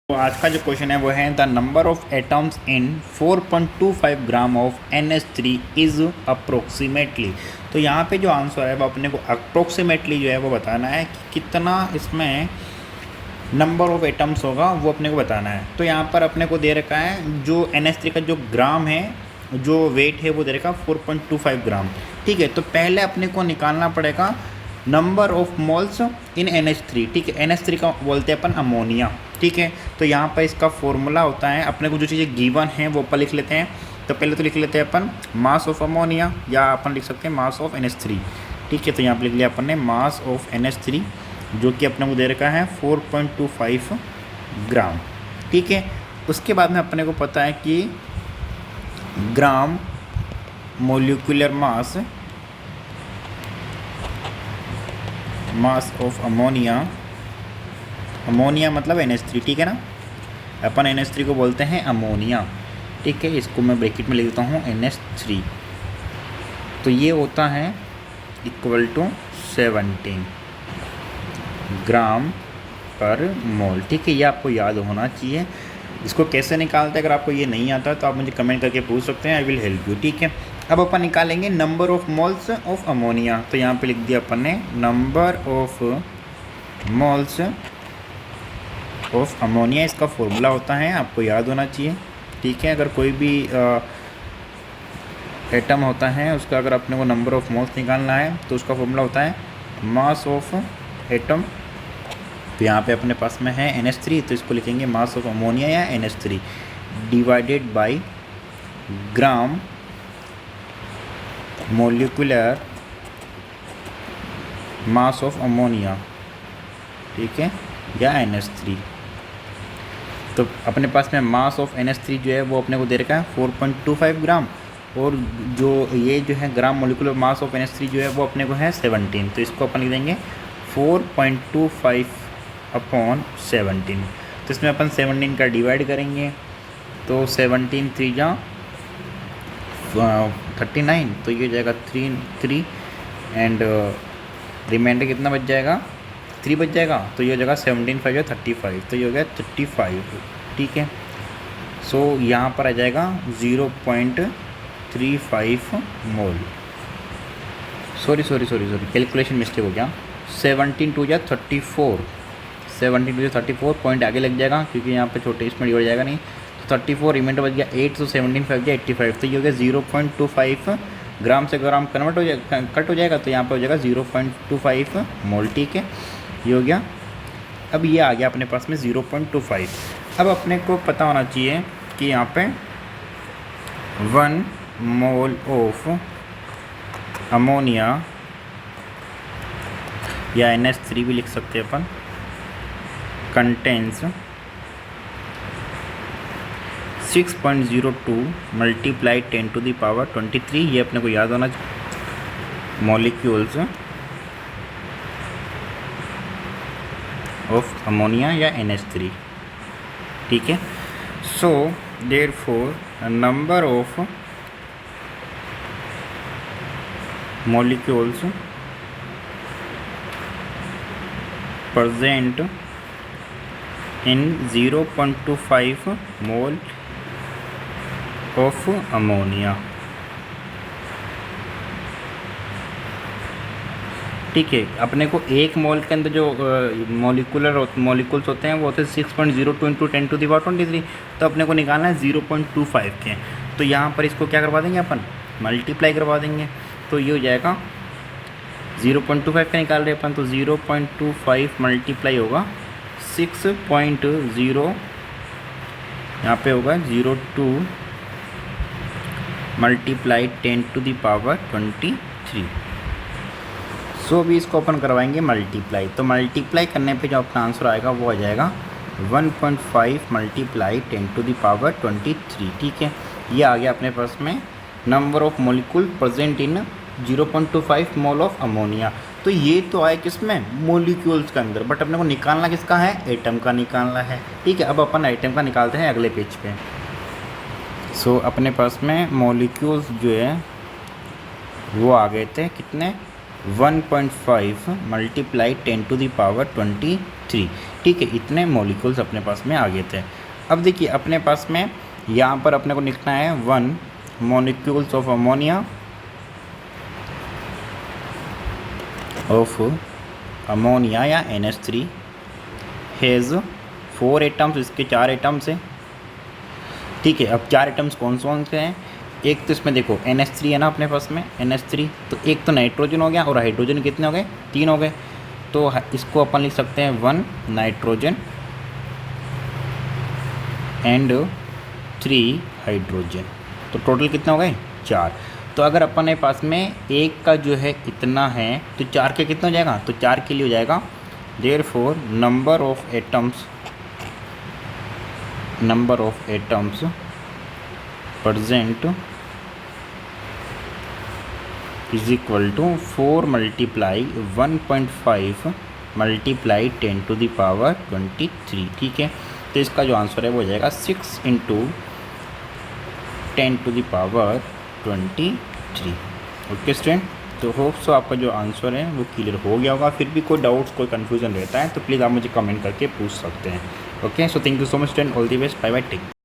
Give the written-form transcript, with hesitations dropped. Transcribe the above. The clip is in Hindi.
तो आज का जो क्वेश्चन है वो है the number of atoms in 4.25 gram of NH3 is approximately. तो यहाँ पे जो आंसर है वो अपने को अप्रोक्सीमेटली जो है वो बताना है कि कितना इसमें नंबर ऑफ एटम्स होगा वो अपने को बताना है। तो यहाँ पर अपने को दे रखा है जो NH3 का जो ग्राम है, जो वेट है वो दे रखा 4.25 ग्राम। ठीक है, तो पहले अपने को निकालना पड़ेगा number of moles in NH3। ठीक है, NH3 का बोलते हैं अपन अमोनिया। ठीक है, तो यहाँ पर इसका फॉर्मूला होता है, अपने को जो चीज़ें गिवन हैं वो ऊपर लिख लेते हैं। तो पहले तो लिख लेते हैं अपन मास ऑफ अमोनिया, या अपन लिख सकते हैं मास ऑफ NH3। ठीक है, तो यहाँ पर लिख लिया अपन ने मास ऑफ NH3 जो कि अपने को दे रखा है 4.25 ग्राम। ठीक है, उसके बाद में अपने को पता है कि gram molecular mass of ammonia, ammonia मतलब NH3। ठीक है ना, अपन NH3 को बोलते हैं अमोनिया। ठीक है, इसको मैं ब्रैकेट में लिख देता हूँ NH3। तो ये होता है इक्वल टू 17 ग्राम पर मोल। ठीक है, ये आपको याद होना चाहिए। इसको कैसे निकालते हैं अगर आपको ये नहीं आता तो आप मुझे कमेंट करके पूछ सकते हैं, आई विल हेल्प यू। ठीक है, अब अपन निकालेंगे number of moles of ammonia. तो यहाँ पे लिख दिया अपन ने number of moles of ammonia, इसका फॉर्मूला होता है, आपको याद होना चाहिए। ठीक है, अगर कोई भी एटम होता है उसका अगर अपने को नंबर ऑफ मोल्स निकालना है तो उसका फॉर्मूला होता है मास ऑफ एटम। तो यहाँ पे अपने पास में है NH3, तो इसको लिखेंगे मास ऑफ अमोनिया या NH3 divided by gram molecular mass of ammonia. ठीक है, या NH3। तो अपने पास में मास ऑफ NH3 जो है वो अपने को दे रखा है 4.25 ग्राम, और जो ये जो है gram molecular mass of NH3 जो है वो अपने को है 17। तो इसको अपन लिख देंगे 4.25 अपॉन 17। तो इसमें अपन 17 का डिवाइड करेंगे, तो 17 3 जा 39, तो ये हो जाएगा 3 एंड रिमाइंडर कितना बच जाएगा, 3 बच जाएगा। तो ये हो जाएगा 17 5 35, तो ये हो गया 35। ठीक है, सो यहाँ पर आ जाएगा 0.35 मोल। सॉरी कैलकुलेशन मिस्टेक हो गया। 17 2 जा 34, 17 2 जा 34 पॉइंट आगे लग जाएगा क्योंकि यहाँ पे छोटे इसमें डिवाइड जाएगा नहीं। तो 34 रिमाइंडर बच गया 8, तो 17 5 गया 85। तो ये हो गया 0.25 ग्राम से ग्राम कन्वर्ट हो जाएगा, कट हो जाएगा, तो यहाँ पे हो जाएगा 0.25 मोल। ठीक है, ये हो गया। अब ये आ गया अपने पास में 0.25। अब अपने को पता होना चाहिए कि यहाँ पे 1 मोल ऑफ अमोनिया या NH3 भी लिख सकते हैं अपन, constant 6.02 multiply 10 to the power 23। ये अपने को याद होना चाहिए, मॉलिक्यूल्स ऑफ अमोनिया या NH3। ठीक है, so therefore number of molecules present in 0.25 mole of ammonia. ठीक है, अपने को एक मोल के अंदर जो मॉलिक्यूल्स होते हैं वो होते हैं 6.02 इंटू 10 टू द पावर 23। तो अपने को निकालना है 0.25 के। तो यहाँ पर इसको क्या करवा देंगे अपन, मल्टीप्लाई करवा देंगे। तो ये हो जाएगा 0.25 का निकाल रहे अपन, तो 0.25 मल्टीप्लाई होगा 6.0, यहाँ पे होगा 02 मल्टीप्लाई 10 टू द पावर 23। सो अभी इसको अपन करवाएंगे मल्टीप्लाई। तो मल्टीप्लाई करने पे जो अपना आंसर आएगा वो आ जाएगा 1.5 मल्टीप्लाई 10 टू द पावर 23। ठीक है, ये आ गया अपने पास में number of molecule present in 0.25 mole of ammonia. तो ये तो आए किस में, मॉलिक्यूल्स के अंदर, बट अपने को निकालना किसका है, एटम का निकालना है। ठीक है, अब अपन एटम का निकालते हैं अगले पेज पे। सो अपने पास में मॉलिक्यूल्स जो है वो आ गए थे कितने, 1.5 मल्टीप्लाई 10 टू द पावर 23। ठीक है, इतने मॉलिक्यूल्स अपने पास में आ गए थे। अब देखिए अपने पास में यहाँ पर अपने को लिखना है 1 मॉलिक्यूल्स ऑफ अमोनिया या NH3 हैज़ 4 एटम्स, इसके 4 एटम्स हैं। ठीक है, अब 4 एटम्स कौन से हैं? एक तो इसमें देखो NH3 है ना अपने पास में, NH3, तो एक तो नाइट्रोजन हो गया और हाइड्रोजन कितने हो गए? 3 हो गए। तो इसको अपन लिख सकते हैं 1 नाइट्रोजन एंड 3 हाइड्रोजन। तो टोटल कितने हो गए? 4। तो अगर अपने पास में एक का जो है इतना है तो 4 के कितना हो जाएगा? तो 4 के लिए हो जाएगा therefore number of atoms present is equal to 4 multiply 1.5 multiply 10 to the power 23। ठीक है, तो इसका जो आंसर है वो हो जाएगा 6 × 10 to the power 23। Okay student, तो होप सो आपका जो आंसर है वो क्लियर हो गया होगा। फिर भी कोई डाउट्स, कोई कन्फ्यूजन रहता है तो प्लीज़ आप मुझे कमेंट करके पूछ सकते हैं। Okay, so thank you so much student, all the best, bye bye, take.